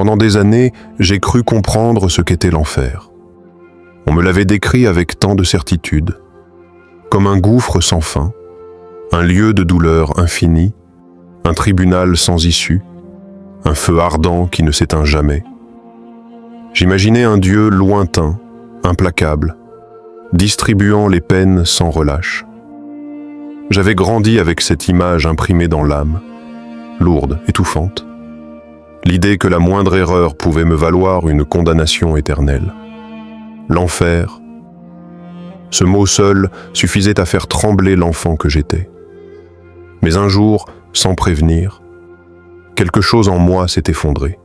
Pendant des années, j'ai cru comprendre ce qu'était l'enfer. On me l'avait décrit avec tant de certitude, comme un gouffre sans fin, un lieu de douleur infinie, un tribunal sans issue, un feu ardent qui ne s'éteint jamais. J'imaginais un Dieu lointain, implacable, distribuant les peines sans relâche. J'avais grandi avec cette image imprimée dans l'âme, lourde, étouffante. L'idée que la moindre erreur pouvait me valoir une condamnation éternelle. L'enfer. Ce mot seul suffisait à faire trembler l'enfant que j'étais. Mais un jour, sans prévenir, quelque chose en moi s'est effondré.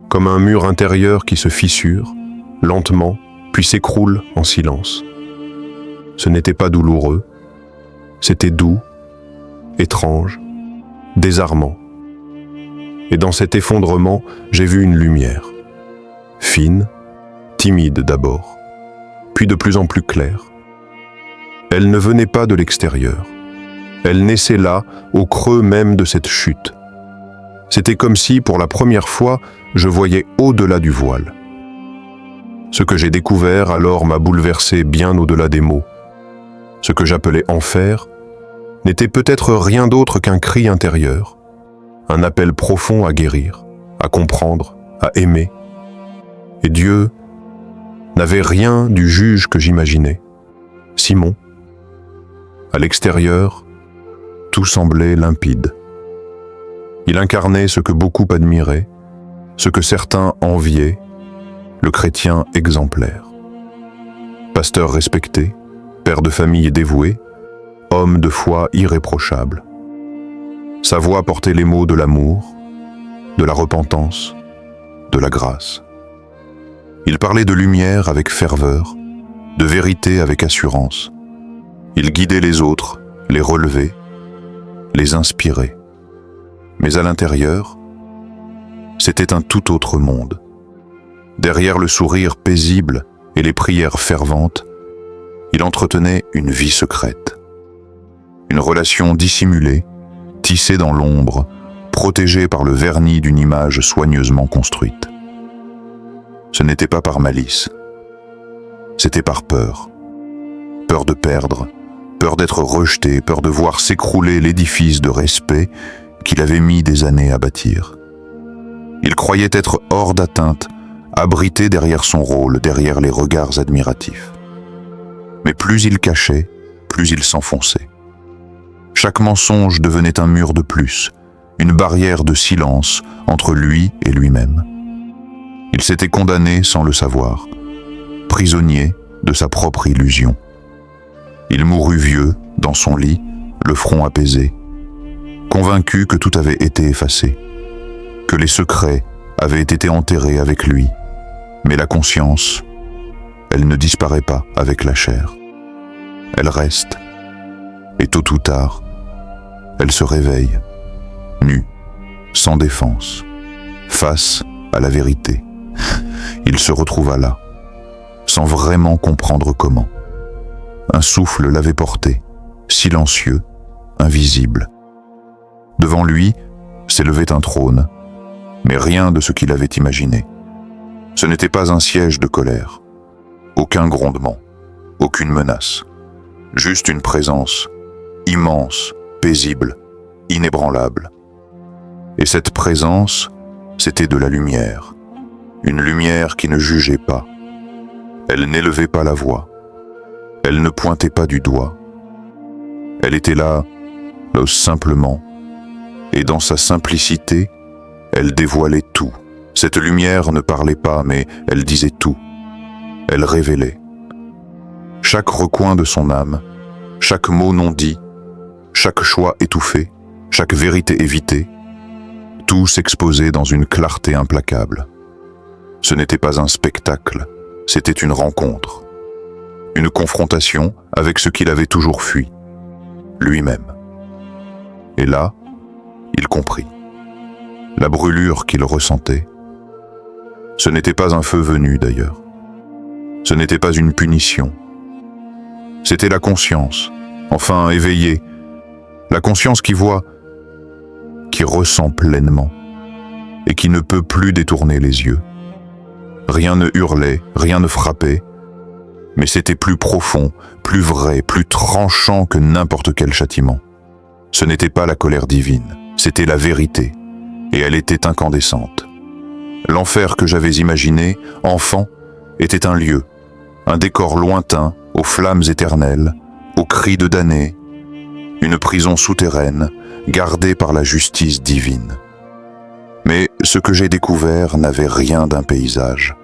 Comme un mur intérieur qui se fissure, lentement, puis s'écroule en silence. Ce n'était pas douloureux, c'était doux, étrange, désarmant. Et dans cet effondrement, j'ai vu une lumière, fine, timide d'abord, puis de plus en plus claire. Elle ne venait pas de l'extérieur. Elle naissait là, au creux même de cette chute. C'était comme si, pour la première fois, je voyais au-delà du voile. Ce que j'ai découvert alors m'a bouleversé bien au-delà des mots. Ce que j'appelais enfer n'était peut-être rien d'autre qu'un cri intérieur, un appel profond à guérir, à comprendre, à aimer. Et Dieu n'avait rien du juge que j'imaginais. Simon. À l'extérieur, tout semblait limpide. Il incarnait ce que beaucoup admiraient, ce que certains enviaient, le chrétien exemplaire. Pasteur respecté, père de famille dévoué, homme de foi irréprochable. Sa voix portait les mots de l'amour, de la repentance, de la grâce. Il parlait de lumière avec ferveur, de vérité avec assurance. Il guidait les autres, les relevait, les inspirait. Mais à l'intérieur, c'était un tout autre monde. Derrière le sourire paisible et les prières ferventes, il entretenait une vie secrète. Une relation dissimulée, tissée dans l'ombre, protégée par le vernis d'une image soigneusement construite. Ce n'était pas par malice, c'était par peur. Peur de perdre, peur d'être rejeté, peur de voir s'écrouler l'édifice de respect qu'il avait mis des années à bâtir. Il croyait être hors d'atteinte, abrité derrière son rôle, derrière les regards admiratifs. Mais plus il cachait, plus il s'enfonçait. Chaque mensonge devenait un mur de plus, une barrière de silence entre lui et lui-même. Il s'était condamné sans le savoir, prisonnier de sa propre illusion. Il mourut vieux, dans son lit, le front apaisé, convaincu que tout avait été effacé, que les secrets avaient été enterrés avec lui. Mais la conscience, elle ne disparaît pas avec la chair. Elle reste, et tôt ou tard, elle se réveille, nue, sans défense, face à la vérité. Il se retrouva là, sans vraiment comprendre comment. Un souffle l'avait porté, silencieux, invisible. Devant lui s'élevait un trône, mais rien de ce qu'il avait imaginé. Ce n'était pas un siège de colère, aucun grondement, aucune menace, juste une présence, immense, paisible, inébranlable. Et cette présence, c'était de la lumière, une lumière qui ne jugeait pas. Elle n'élevait pas la voix, elle ne pointait pas du doigt. Elle était là simplement, et dans sa simplicité, elle dévoilait tout. Cette lumière ne parlait pas, mais elle disait tout. Elle révélait. Chaque recoin de son âme, chaque mot non dit, chaque choix étouffé, chaque vérité évitée, tout s'exposait dans une clarté implacable. Ce n'était pas un spectacle, c'était une rencontre. Une confrontation avec ce qu'il avait toujours fui, lui-même. Et là, il comprit. La brûlure qu'il ressentait, ce n'était pas un feu venu d'ailleurs. Ce n'était pas une punition. C'était la conscience, enfin éveillée. La conscience qui voit, qui ressent pleinement. et qui ne peut plus détourner les yeux. Rien ne hurlait, rien ne frappait, mais c'était plus profond, plus vrai, plus tranchant que n'importe quel châtiment. Ce n'était pas la colère divine, c'était la vérité, et elle était incandescente. L'enfer que j'avais imaginé, enfant, était un lieu, un décor lointain, aux flammes éternelles, aux cris de damnés, une prison souterraine, gardée par la justice divine. Mais ce que j'ai découvert n'avait rien d'un paysage.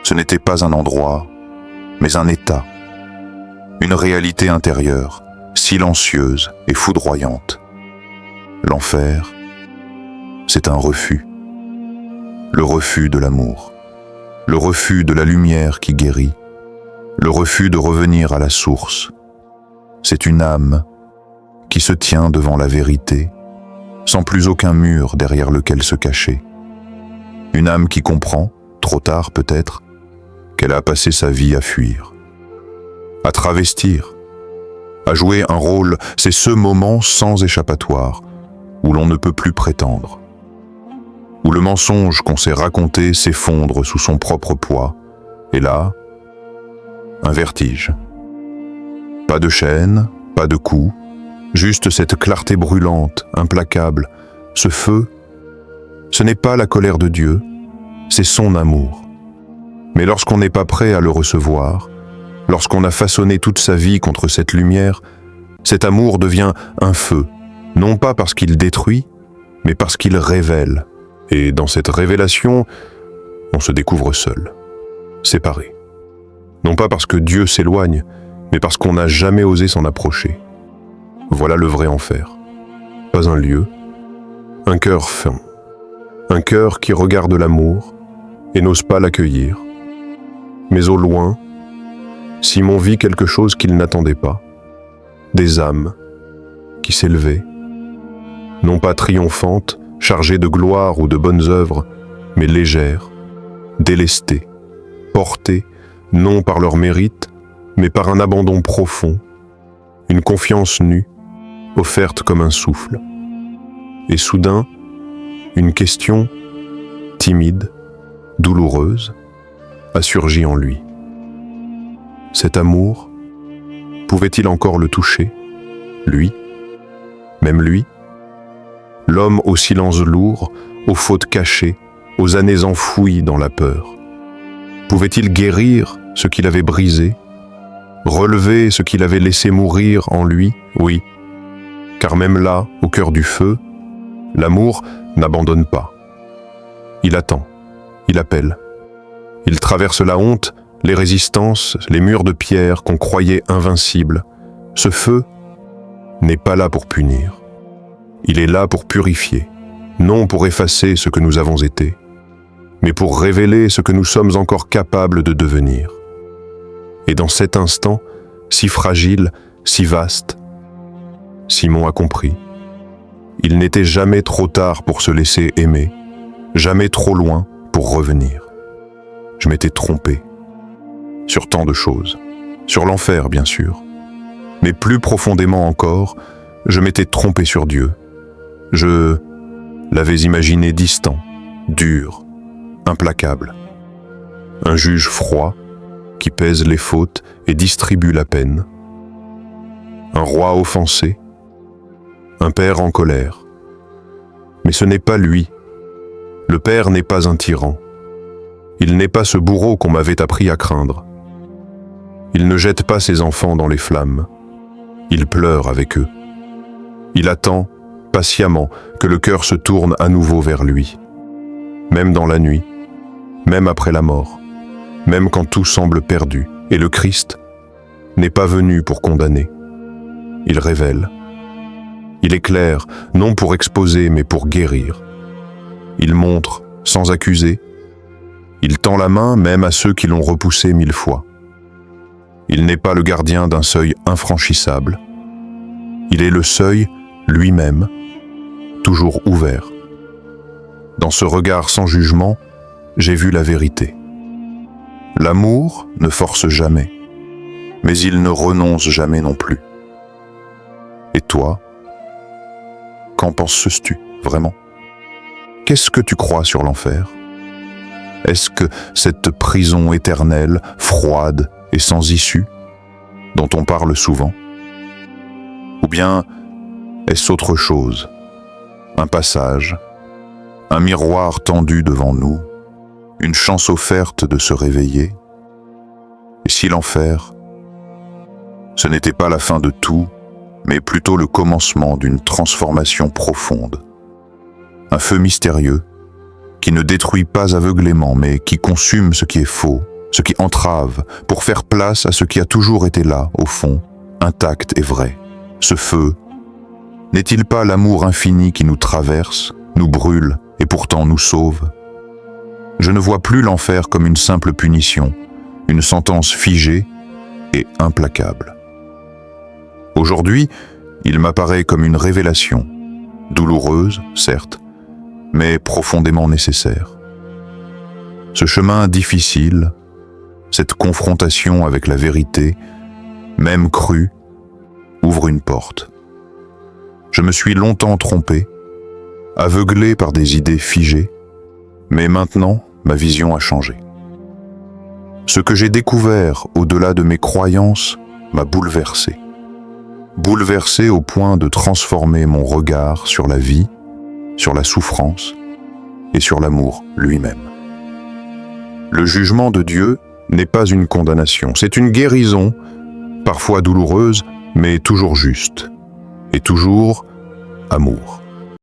Ce n'était pas un endroit, mais un état, une réalité intérieure, silencieuse et foudroyante. L'enfer, c'est un refus. Le refus de l'amour, le refus de la lumière qui guérit, le refus de revenir à la source. C'est une âme qui se tient devant la vérité, sans plus aucun mur derrière lequel se cacher. Une âme qui comprend, trop tard peut-être, qu'elle a passé sa vie à fuir, à travestir, à jouer un rôle. C'est ce moment sans échappatoire, où l'on ne peut plus prétendre, où le mensonge qu'on s'est raconté s'effondre sous son propre poids, et là, un vertige. Pas de chaîne, pas de coups, juste cette clarté brûlante, implacable, ce feu. Ce n'est pas la colère de Dieu, c'est son amour. Mais lorsqu'on n'est pas prêt à le recevoir, lorsqu'on a façonné toute sa vie contre cette lumière, cet amour devient un feu, non pas parce qu'il détruit, mais parce qu'il révèle. Et dans cette révélation, on se découvre seul, séparé. Non pas parce que Dieu s'éloigne, mais parce qu'on n'a jamais osé s'en approcher. Voilà le vrai enfer. Pas un lieu, un cœur fin. Un cœur qui regarde l'amour et n'ose pas l'accueillir. Mais au loin, Simon vit quelque chose qu'il n'attendait pas. Des âmes qui s'élevaient, non pas triomphantes, chargées de gloire ou de bonnes œuvres, mais légères, délestées, portées, non par leur mérite, mais par un abandon profond, une confiance nue, offerte comme un souffle. Et soudain, une question, timide, douloureuse, a surgi en lui. Cet amour, pouvait-il encore le toucher, lui, même lui? L'homme au silence lourd, aux fautes cachées, aux années enfouies dans la peur. Pouvait-il guérir ce qu'il avait brisé, relever ce qu'il avait laissé mourir en lui? Oui, car même là, au cœur du feu, l'amour n'abandonne pas. Il attend, il appelle. Il traverse la honte, les résistances, les murs de pierre qu'on croyait invincibles. Ce feu n'est pas là pour punir. Il est là pour purifier, non pour effacer ce que nous avons été, mais pour révéler ce que nous sommes encore capables de devenir. Et dans cet instant, si fragile, si vaste, Simon a compris. Il n'était jamais trop tard pour se laisser aimer, jamais trop loin pour revenir. Je m'étais trompé sur tant de choses, sur l'enfer bien sûr, mais plus profondément encore, je m'étais trompé sur Dieu. Je l'avais imaginé distant, dur, implacable. Un juge froid qui pèse les fautes et distribue la peine. Un roi offensé, un père en colère. Mais ce n'est pas lui. Le père n'est pas un tyran. Il n'est pas ce bourreau qu'on m'avait appris à craindre. Il ne jette pas ses enfants dans les flammes. Il pleure avec eux. Il attend patiemment que le cœur se tourne à nouveau vers lui. Même dans la nuit, même après la mort, même quand tout semble perdu. Et le Christ n'est pas venu pour condamner. Il révèle. Il éclaire, non pour exposer, mais pour guérir. Il montre, sans accuser. Il tend la main même à ceux qui l'ont repoussé 1000 fois. Il n'est pas le gardien d'un seuil infranchissable. Il est le seuil lui-même, toujours ouvert. Dans ce regard sans jugement, j'ai vu la vérité. L'amour ne force jamais, mais il ne renonce jamais non plus. Et toi, qu'en penses-tu vraiment ? Qu'est-ce que tu crois sur l'enfer? Est-ce que cette prison éternelle, froide et sans issue, dont on parle souvent? Ou bien est-ce autre chose? Un passage, un miroir tendu devant nous, une chance offerte de se réveiller? Et si l'enfer, ce n'était pas la fin de tout, mais plutôt le commencement d'une transformation profonde? Un feu mystérieux qui ne détruit pas aveuglément, mais qui consume ce qui est faux, ce qui entrave, pour faire place à ce qui a toujours été là, au fond, intact et vrai. Ce feu, n'est-il pas l'amour infini qui nous traverse, nous brûle et pourtant nous sauve? Je ne vois plus l'enfer comme une simple punition, une sentence figée et implacable. Aujourd'hui, il m'apparaît comme une révélation, douloureuse, certes, mais profondément nécessaire. Ce chemin difficile, cette confrontation avec la vérité, même crue, ouvre une porte. Je me suis longtemps trompé, aveuglé par des idées figées, mais maintenant, ma vision a changé. Ce que j'ai découvert au-delà de mes croyances m'a bouleversé. Bouleversé au point de transformer mon regard sur la vie, sur la souffrance et sur l'amour lui-même. Le jugement de Dieu n'est pas une condamnation, c'est une guérison, parfois douloureuse, mais toujours juste, et toujours amour.